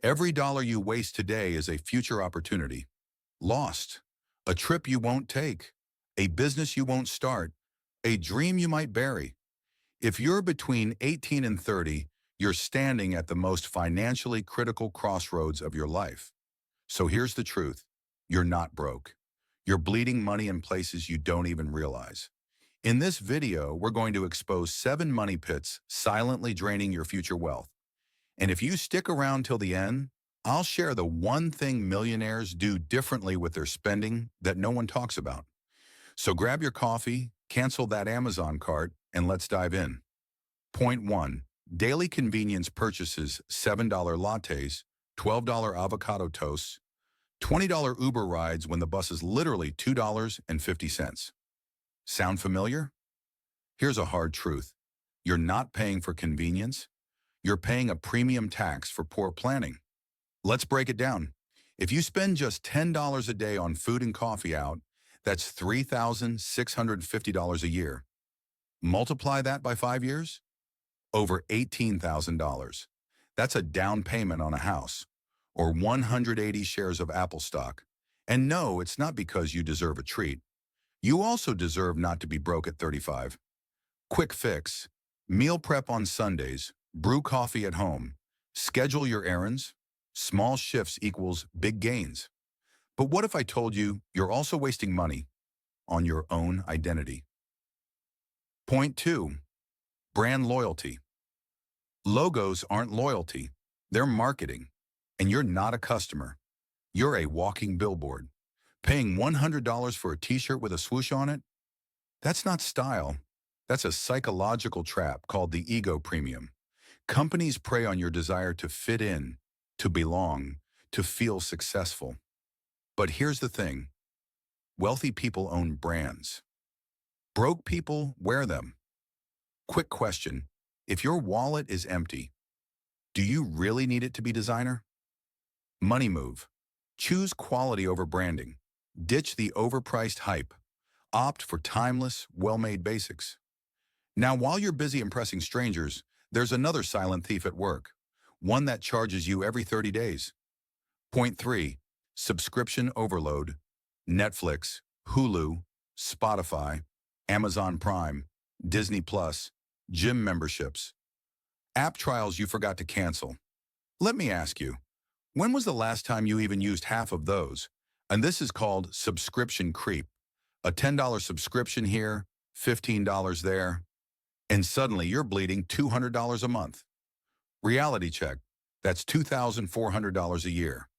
Every dollar you waste today is a future opportunity. Lost. A trip you won't take. A business you won't start. A dream you might bury. If you're between 18 and 30, you're standing at the most financially critical crossroads of your life. So here's the truth. You're not broke. You're bleeding money in places you don't even realize. In this video, we're going to expose 7 money pits silently draining your future wealth. And if you stick around till the end, I'll share the one thing millionaires do differently with their spending that no one talks about. So grab your coffee, cancel that Amazon cart, and let's dive in. Point 1. Daily convenience purchases: $7 lattes, $12 avocado toasts, $20 Uber rides when the bus is literally $2.50. Sound familiar? Here's a hard truth. You're not paying for convenience. You're paying a premium tax for poor planning. Let's break it down. If you spend just $10 a day on food and coffee out, that's $3,650 a year. Multiply that by 5 years? Over $18,000. That's a down payment on a house, or 180 shares of Apple stock. And no, it's not because you deserve a treat. You also deserve not to be broke at 35. Quick fix. Meal prep on Sundays. Brew coffee at home. Schedule your errands. Small shifts equals big gains. But what if I told you you're also wasting money on your own identity? Point 2. Brand loyalty. Logos aren't loyalty. They're marketing. And you're not a customer. You're a walking billboard. Paying $100 for a t-shirt with a swoosh on it? That's not style. That's a psychological trap called the ego premium. Companies prey on your desire to fit in, to belong, to feel successful. But here's the thing. Wealthy people own brands. Broke people wear them. Quick question. If your wallet is empty, do you really need it to be designer? Money move. Choose quality over branding. Ditch the overpriced hype. Opt for timeless, well-made basics. Now, while you're busy impressing strangers, there's another silent thief at work, one that charges you every 30 days. Point 3. Subscription overload. Netflix, Hulu, Spotify, Amazon Prime, Disney Plus, gym memberships, app trials you forgot to cancel. Let me ask you, when was the last time you even used half of those? And this is called subscription creep. A $10 subscription here, $15 there, and suddenly you're bleeding $200 a month. Reality check. That's $2,400 a year.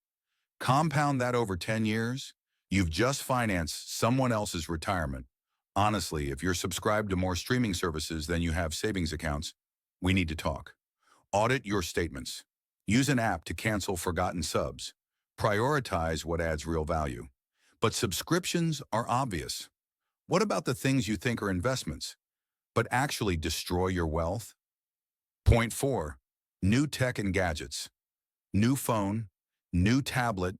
Compound that over 10 years, you've just financed someone else's retirement. Honestly, if you're subscribed to more streaming services than you have savings accounts, we need to talk. Audit your statements. Use an app to cancel forgotten subs. Prioritize what adds real value. But subscriptions are obvious. What about the things you think are investments, but actually destroy your wealth? Point 4. New tech and gadgets. New phone, new tablet,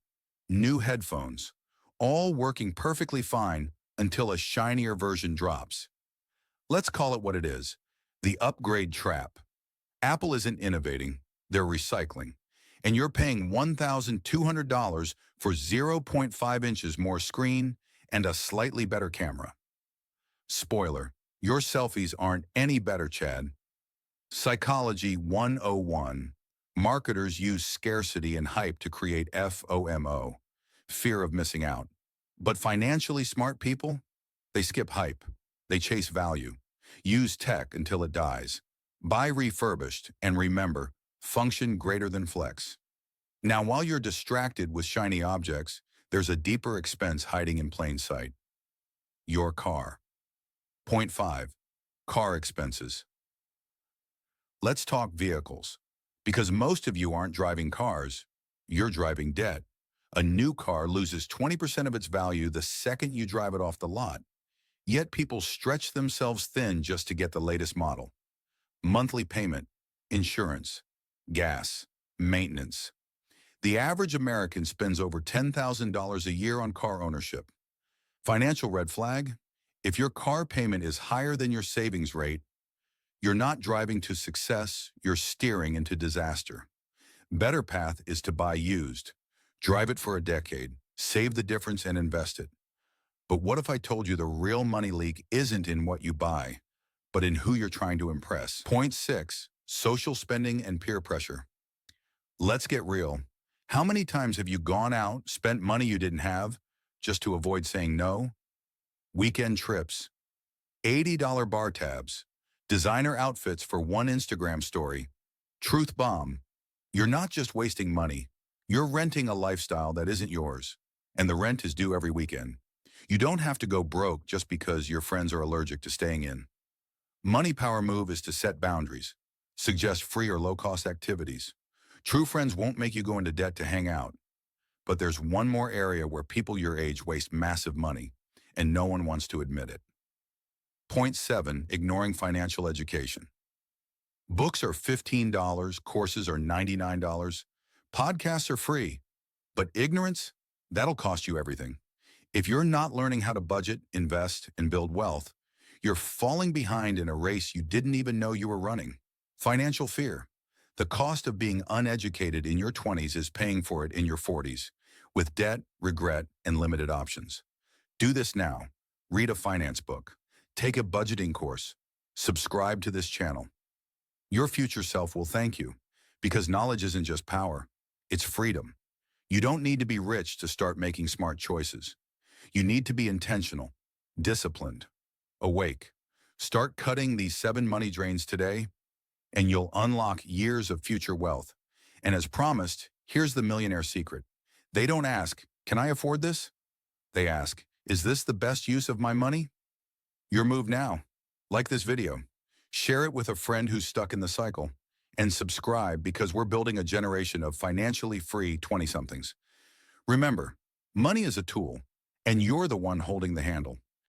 new headphones, all working perfectly fine until a shinier version drops. Let's call it what it is, the upgrade trap. Apple isn't innovating, they're recycling. And you're paying $1,200 for 0.5 inches more screen and a slightly better camera. Spoiler, your selfies aren't any better, Chad. Psychology 101. Marketers use scarcity and hype to create FOMO, fear of missing out. But financially smart people, they skip hype. They chase value. Use tech until it dies. Buy refurbished, and remember, function greater than flex. Now, while you're distracted with shiny objects, there's a deeper expense hiding in plain sight. Your car. Point 5. Car expenses. Let's talk vehicles. Because most of you aren't driving cars, you're driving debt. A new car loses 20% of its value the second you drive it off the lot. Yet people stretch themselves thin just to get the latest model. Monthly payment, insurance, gas, maintenance. The average American spends over $10,000 a year on car ownership. Financial red flag? If your car payment is higher than your savings rate, you're not driving to success, you're steering into disaster. Better path is to buy used. Drive it for a decade, save the difference and invest it. But what if I told you the real money leak isn't in what you buy, but in who you're trying to impress? Point 6, social spending and peer pressure. Let's get real. How many times have you gone out, spent money you didn't have, just to avoid saying no? Weekend trips, $80 bar tabs, designer outfits for one Instagram story. Truth bomb. You're not just wasting money. You're renting a lifestyle that isn't yours, and the rent is due every weekend. You don't have to go broke just because your friends are allergic to staying in. Money power move is to set boundaries. Suggest free or low-cost activities. True friends won't make you go into debt to hang out. But there's one more area where people your age waste massive money, and no one wants to admit it. Point 7, ignoring financial education. Books are $15, courses are $99, podcasts are free, but ignorance, that'll cost you everything. If you're not learning how to budget, invest, and build wealth, you're falling behind in a race you didn't even know you were running. Financial fear. The cost of being uneducated in your 20s is paying for it in your 40s, with debt, regret, and limited options. Do this now. Read a finance book. Take a budgeting course. Subscribe to this channel. Your future self will thank you, because knowledge isn't just power, it's freedom. You don't need to be rich to start making smart choices. You need to be intentional, disciplined, awake. Start cutting these 7 money drains today, and you'll unlock years of future wealth. And as promised, here's the millionaire secret. They don't ask, can I afford this? They ask, is this the best use of my money? Your move now. Like this video. Share it with a friend who's stuck in the cycle. And subscribe, because we're building a generation of financially free 20-somethings. Remember, money is a tool, and you're the one holding the handle.